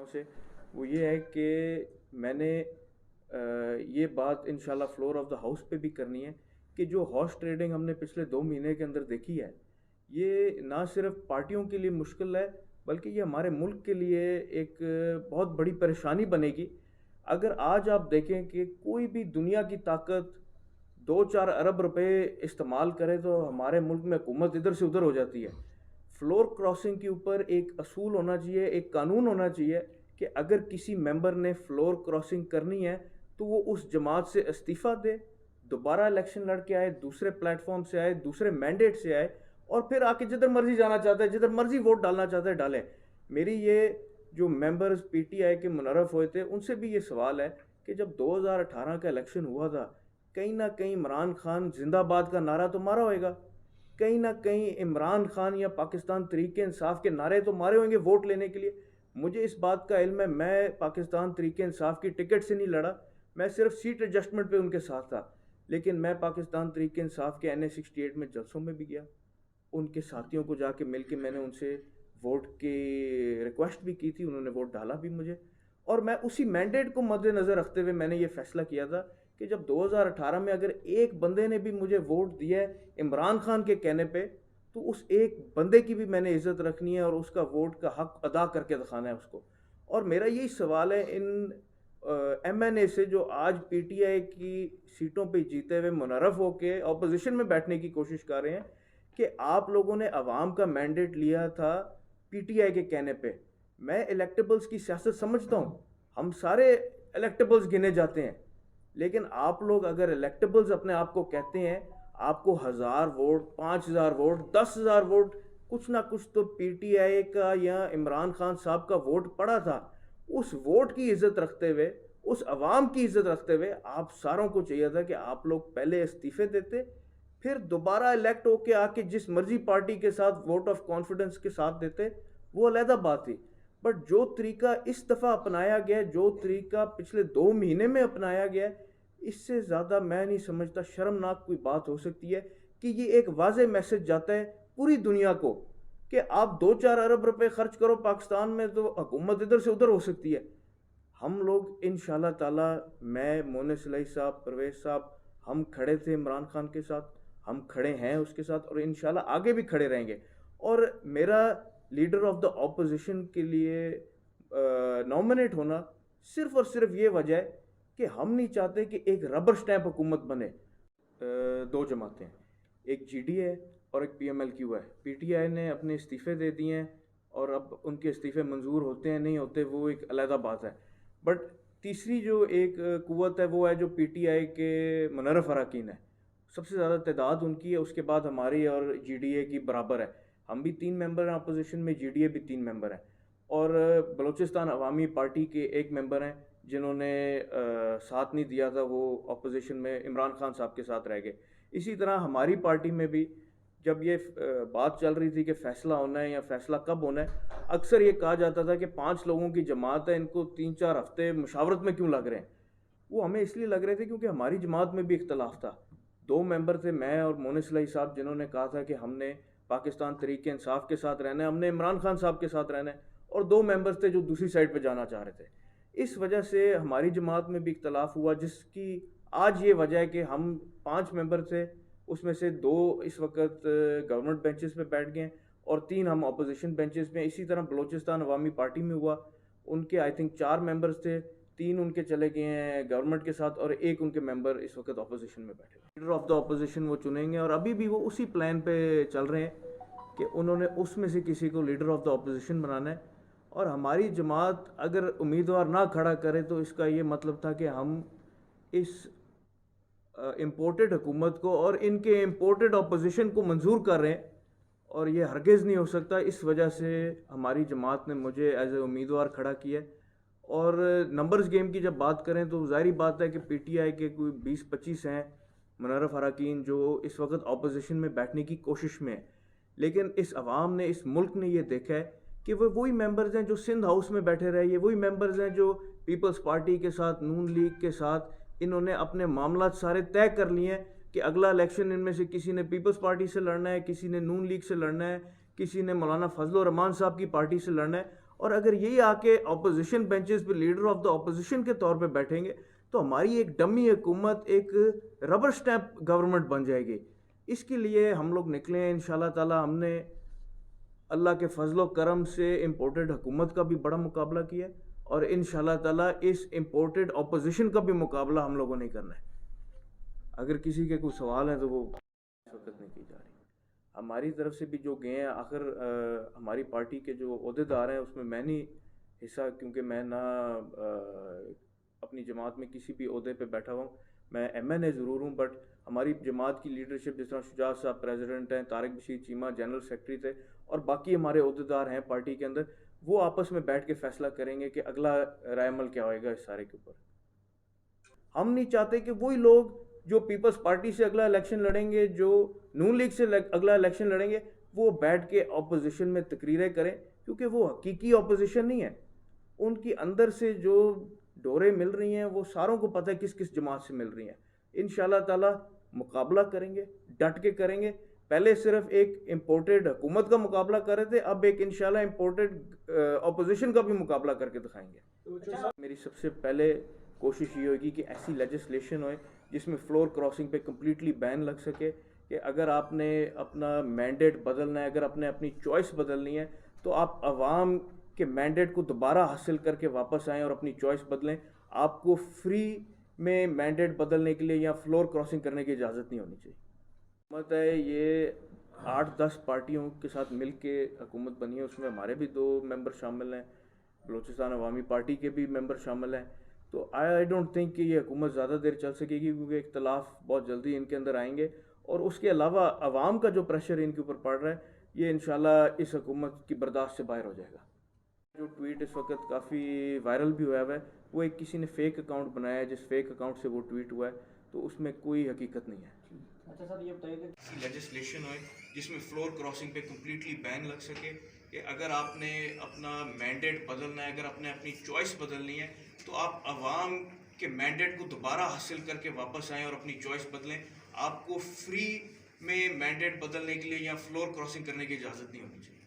وجہوں سے، وہ یہ ہے کہ میں نے یہ بات انشاءاللہ فلور آف دا ہاؤس پہ بھی کرنی ہے کہ جو ہارس ٹریڈنگ ہم نے پچھلے 2 مہینے کے اندر دیکھی ہے، یہ نہ صرف پارٹیوں کے لیے مشکل ہے بلکہ یہ ہمارے ملک کے لیے ایک بہت بڑی پریشانی بنے گی۔ اگر آج آپ دیکھیں کہ کوئی بھی دنیا کی طاقت 2-4 ارب روپے استعمال کرے تو ہمارے ملک میں حکومت ادھر سے ادھر ہو جاتی ہے۔ فلور کراسنگ کے اوپر ایک اصول ہونا چاہیے، ایک قانون ہونا چاہیے کہ اگر کسی ممبر نے فلور کراسنگ کرنی ہے تو وہ اس جماعت سے استعفیٰ دے، دوبارہ الیکشن لڑ کے آئے، دوسرے پلیٹ فارم سے آئے، دوسرے مینڈیٹ سے آئے، اور پھر آ کے جدھر مرضی جانا چاہتا ہے، جدھر مرضی ووٹ ڈالنا چاہتا ہے ڈالے۔ میری یہ جو ممبرز پی ٹی آئی کے منعرف ہوئے تھے ان سے بھی یہ سوال ہے کہ جب 2018 کا الیکشن ہوا تھا، کہیں نہ کہیں عمران خان زندہ باد کا نعرہ تو مارا ہوئے گا، کہیں نہ کہیں عمران خان یا پاکستان تحریک انصاف کے نعرے تو مارے ہوئیں گے ووٹ لینے کے لیے۔ مجھے اس بات کا علم ہے، میں پاکستان تحریک انصاف کی ٹکٹ سے نہیں لڑا، میں صرف سیٹ ایڈجسٹمنٹ پہ ان کے ساتھ تھا، لیکن میں پاکستان تحریک انصاف کے NA 68 میں جلسوں میں بھی گیا، ان کے ساتھیوں کو جا کے مل کے میں نے ان سے ووٹ کی ریکویسٹ بھی کی تھی، انہوں نے ووٹ ڈالا بھی مجھے، اور میں اسی مینڈیٹ کو مد نظر رکھتے ہوئے میں نے یہ فیصلہ کیا تھا کہ جب 2018 میں اگر ایک بندے نے بھی مجھے ووٹ دیا ہے عمران خان کے کہنے پہ، تو اس ایک بندے کی بھی میں نے عزت رکھنی ہے اور اس کا ووٹ کا حق ادا کر کے دکھانا ہے اس کو۔ اور میرا یہی سوال ہے ان MNA سے جو آج پی ٹی آئی کی سیٹوں پہ جیتے ہوئے منعرف ہو کے اپوزیشن میں بیٹھنے کی کوشش کر رہے ہیں کہ آپ لوگوں نے عوام کا مینڈیٹ لیا تھا پی ٹی آئی کے کہنے پہ۔ میں الیکٹیبلز کی سیاست سمجھتا ہوں، ہم سارے الیکٹیبلز گنے جاتے ہیں، لیکن آپ لوگ اگر الیکٹیبلز اپنے آپ کو کہتے ہیں، آپ کو 1000 ووٹ، 5000 ووٹ، 10,000 ووٹ، کچھ نہ کچھ تو پی ٹی آئی کا یا عمران خان صاحب کا ووٹ پڑا تھا، اس ووٹ کی عزت رکھتے ہوئے، اس عوام کی عزت رکھتے ہوئے آپ ساروں کو چاہیے تھا کہ آپ لوگ پہلے استعفے دیتے، پھر دوبارہ الیکٹ ہو کے آ کے جس مرضی پارٹی کے ساتھ ووٹ آف کانفیڈنس کے ساتھ دیتے، وہ علیحدہ بات تھی۔ بٹ جو طریقہ اس دفعہ اپنایا گیا ہے، جو طریقہ پچھلے 2 مہینے میں اپنایا گیا ہے، اس سے زیادہ میں نہیں سمجھتا شرمناک کوئی بات ہو سکتی ہے کہ یہ ایک واضح میسج جاتا ہے پوری دنیا کو کہ آپ 2-4 ارب روپے خرچ کرو پاکستان میں تو حکومت ادھر سے ادھر ہو سکتی ہے۔ ہم لوگ انشاءاللہ تعالی، میں مونس الہی صاحب، پرویز صاحب، ہم کھڑے تھے عمران خان کے ساتھ، ہم کھڑے ہیں اس کے ساتھ، اور انشاءاللہ آگے بھی کھڑے رہیں گے۔ اور میرا لیڈر آف دا اپوزیشن کے لیے نامنیٹ ہونا صرف اور صرف یہ وجہ ہے کہ ہم نہیں چاہتے کہ ایک ربر سٹیمپ حکومت بنے۔ 2 جماعتیں، ایک جی ڈی اے اور ایک PMLQ ہے۔ پی ٹی آئی نے اپنے استعفے دے دیے ہیں اور اب ان کے استعفے منظور ہوتے ہیں نہیں ہوتے وہ ایک علیحدہ بات ہے۔ بٹ تیسری جو ایک قوت ہے وہ ہے جو پی ٹی آئی کے منعرف اراکین ہے، سب سے زیادہ تعداد ان کی ہے، اس کے بعد ہماری اور جی ڈی اے کی برابر ہے، ہم بھی 3 ممبر ہیں اپوزیشن میں، جی ڈی اے بھی 3 ممبر ہیں، اور بلوچستان عوامی پارٹی کے 1 ممبر ہیں جنہوں نے ساتھ نہیں دیا تھا، وہ اپوزیشن میں عمران خان صاحب کے ساتھ رہ گئے۔ اسی طرح ہماری پارٹی میں بھی جب یہ بات چل رہی تھی کہ فیصلہ ہونا ہے یا فیصلہ کب ہونا ہے، اکثر یہ کہا جاتا تھا کہ 5 لوگوں کی جماعت ہے، ان کو 3-4 ہفتے مشاورت میں کیوں لگ رہے ہیں؟ وہ ہمیں اس لیے لگ رہے تھے کیونکہ ہماری جماعت میں بھی اختلاف تھا۔ 2 ممبر تھے، میں اور مونس الہی صاحب، جنہوں نے کہا تھا کہ ہم نے پاکستان تحریک انصاف کے ساتھ رہنا ہے، ہم نے عمران خان صاحب کے ساتھ رہنا ہے، اور 2 ممبرز تھے جو دوسری سائڈ پہ جانا چاہ رہے تھے۔ اس وجہ سے ہماری جماعت میں بھی اختلاف ہوا، جس کی آج یہ وجہ ہے کہ ہم 5 ممبر تھے، اس میں سے 2 اس وقت گورنمنٹ بینچز پہ بیٹھ گئے اور 3 ہم اپوزیشن بینچز پہ۔ اسی طرح بلوچستان عوامی پارٹی میں ہوا، ان کے آئی تھنک 4 ممبرز تھے، 3 ان کے چلے گئے ہیں گورنمنٹ کے ساتھ اور 1 ان کے ممبر اس وقت اپوزیشن میں بیٹھے۔ لیڈر آف دا اپوزیشن وہ چنیں گے اور ابھی بھی وہ اسی پلان پہ چل رہے ہیں کہ انہوں نے اس میں سے کسی کو لیڈر آف دا اپوزیشن بنانا ہے، اور ہماری جماعت اگر امیدوار نہ کھڑا کرے تو اس کا یہ مطلب تھا کہ ہم اس امپورٹڈ حکومت کو اور ان کے امپورٹڈ اپوزیشن کو منظور کر رہے ہیں، اور یہ ہرگز نہیں ہو سکتا۔ اس وجہ سے ہماری جماعت نے مجھے ایز اے امیدوار کھڑا کیا ہے۔ اور نمبرز گیم کی جب بات کریں تو ظاہری بات ہے کہ پی ٹی آئی کے کوئی 20-25 ہیں منعرف اراکین جو اس وقت اپوزیشن میں بیٹھنے کی کوشش میں ہیں، لیکن اس عوام نے، اس ملک نے یہ دیکھا ہے کہ وہ وہی ممبرز ہیں جو سندھ ہاؤس میں بیٹھے رہے، یہ وہی ممبرز ہیں جو پیپلز پارٹی کے ساتھ، نون لیگ کے ساتھ، انہوں نے اپنے معاملات سارے طے کر لیے ہیں کہ اگلا الیکشن ان میں سے کسی نے پیپلز پارٹی سے لڑنا ہے، کسی نے نون لیگ سے لڑنا ہے، کسی نے مولانا فضل الرحمان صاحب کی پارٹی سے لڑنا ہے، اور اگر یہی آ کے اپوزیشن بینچز پہ لیڈر آف دا اپوزیشن کے طور پہ بیٹھیں گے تو ہماری ایک ڈمی حکومت ایک ربر سٹیمپ گورنمنٹ بن جائے گی. اس کے لیے ہم لوگ نکلے ہیں انشاءاللہ تعالی. ہم نے اللہ کے فضل و کرم سے امپورٹڈ حکومت کا بھی بڑا مقابلہ کیا ہے اور انشاءاللہ تعالی اس امپورٹڈ اپوزیشن کا بھی مقابلہ ہم لوگوں نے کرنا ہے. اگر کسی کے کوئی سوال ہیں تو وہ اس وقت نہیں کی جا رہی. ہماری طرف سے بھی جو گئے ہیں آخر ہماری پارٹی کے جو عہدیدار ہیں اس میں میں نہیں حصہ، کیونکہ میں نہ اپنی جماعت میں کسی بھی عہدے پہ بیٹھا ہوں. میں ایم این اے ضرور ہوں، بٹ ہماری جماعت کی لیڈرشپ جس طرح شجاعت صاحب پریزیڈنٹ ہیں، طارق بشیر چیمہ جنرل سیکرٹری تھے، اور باقی ہمارے عہدیدار ہیں پارٹی کے اندر، وہ آپس میں بیٹھ کے فیصلہ کریں گے کہ اگلا رائے عمل کیا ہوئے گا اس سارے کے اوپر. ہم نہیں چاہتے کہ وہی لوگ جو پیپلز پارٹی سے اگلا الیکشن لڑیں گے، جو نون لیگ سے اگلا الیکشن لڑیں گے، وہ بیٹھ کے اپوزیشن میں تقریریں کریں، کیونکہ وہ حقیقی اپوزیشن نہیں ہے. ان کی اندر سے جو ڈوریں مل رہی ہیں وہ ساروں کو پتہ ہے کس کس جماعت سے مل رہی ہیں. انشاءاللہ تعالی مقابلہ کریں گے، ڈٹ کے کریں گے. پہلے صرف ایک امپورٹڈ حکومت کا مقابلہ کر رہے تھے، اب ایک انشاءاللہ امپورٹڈ اپوزیشن کا بھی مقابلہ کر کے دکھائیں گے. میری سب سے پہلے کوشش یہ ہوگی کہ ایسی لیجسلیشن ہوئے جس میں فلور کراسنگ پہ کمپلیٹلی بین لگ سکے، کہ اگر آپ نے اپنا مینڈیٹ بدلنا ہے، اگر آپ نے اپنی چوائس بدلنی ہے، تو آپ عوام کے مینڈیٹ کو دوبارہ حاصل کر کے واپس آئیں اور اپنی چوائس بدلیں. آپ کو فری میں مینڈیٹ بدلنے کے لیے یا فلور کراسنگ کرنے کی اجازت نہیں ہونی چاہیے. حکومت ہے یہ 8-10 پارٹیوں کے ساتھ مل کے حکومت بنی ہے، اس میں ہمارے بھی 2 ممبر شامل ہیں، بلوچستان عوامی پارٹی کے بھی ممبر شامل ہیں. تو آئی ڈونٹ تھنک کہ یہ حکومت زیادہ دیر چل سکے گی، کیونکہ اختلاف بہت جلدی ان کے اندر آئیں گے. اور اس کے علاوہ عوام کا جو پریشر ان کے اوپر پڑ رہا ہے، یہ انشاءاللہ اس حکومت کی برداشت سے باہر ہو جائے گا. جو ٹویٹ اس وقت کافی وائرل بھی ہوا ہے، وہ ایک کسی نے فیک اکاؤنٹ بنایا ہے، جس فیک اکاؤنٹ سے وہ ٹویٹ ہوا ہے، تو اس میں کوئی حقیقت نہیں ہے. اچھا سر، یہ بتائیے کہ لیجسلیشن ہوئے جس میں فلور کراسنگ پہ کمپلیٹلی بین لگ سکے، کہ اگر آپ نے اپنا مینڈیٹ بدلنا ہے، اگر آپ نے اپنی چوائس بدلنی ہے، تو آپ عوام کے مینڈیٹ کو دوبارہ حاصل کر کے واپس آئیں اور اپنی چوائس بدلیں. آپ کو فری میں مینڈیٹ بدلنے کے لیے یا فلور کراسنگ کرنے کی اجازت نہیں ہونی چاہیے.